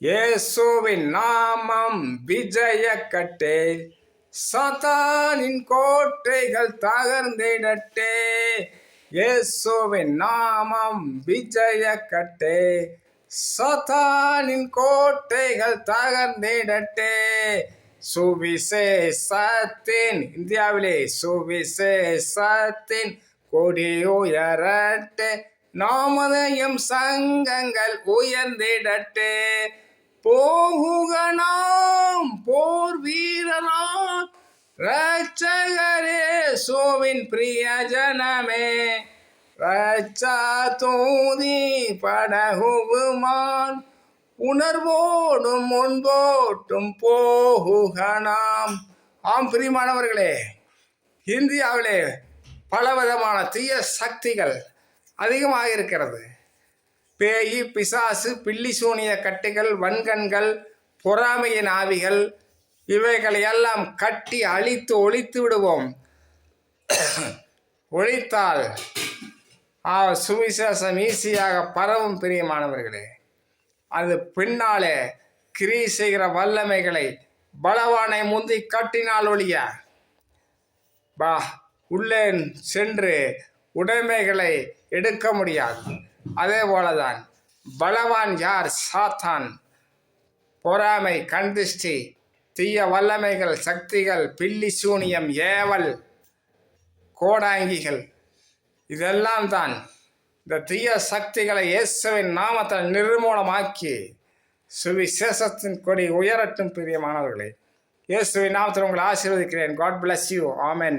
இயேசுவின் நாமம் விஜயக்கட்டே, சாத்தானின் கோட்டைகள் தகர்ந்திடட்டே. இயேசுவின் நாமம் விஜயக்கட்டே, சாத்தானின் கோட்டைகள் தகர்ந்திடட்டே. சுவிசேஷத்தின் இந்தியாவிலே சுவிசேஷத்தின் கொடி உயரட்டே, நாமதயம் சங்கங்கள் உயர்ந்திடட்டே. போகுக நாம் போர் வீரராம், இரட்சகரே சோவின் பிரியஜனமே. ரட்சா தூதி படகுமான், உணர்வோடும் முன்போட்டும் போகுக நாம். ஆம் பிரியமானவர்களே, இந்தியாவிலே பலவிதமான தீய சக்திகள் அதிகமாக இருக்கிறது. பேய், பிசாசு, பில்லி சூனிய கட்டுகள், வன்கண்கள், பொறாமையின் ஆவிகள், இவைகளை எல்லாம் கட்டி அழித்து ஒழித்து விடுவோம். ஒழித்தால் சுவிசேஷம் ஈஸியாக பரவும் பிரியமானவர்களே. அது பின்னாலே கிரியை செய்கிற வல்லமைகளை பலவானை முந்தி கட்டினால் ஒழிய உள்ளே சென்று உடைமைகளை எடுக்க முடியாது. அதே போலதான் பலவான் யார்? சாத்தான். பொறாமை, கண்திஷ்டி, தீய வல்லமைகள், சக்திகள், பில்லி சூனியம், ஏவல், கோடாங்கிகள், இதெல்லாம் தான். இந்த தீய சக்திகளை இயேசுவின் நாமத்தில் நிர்மூலமாக்கி சுவிசேஷத்தின் கொடி உயரட்டும் பிரியமானவர்களே. இயேசுவின் நாமத்தில் உங்களை ஆசீர்வதிக்கிறேன். God bless you. Amen.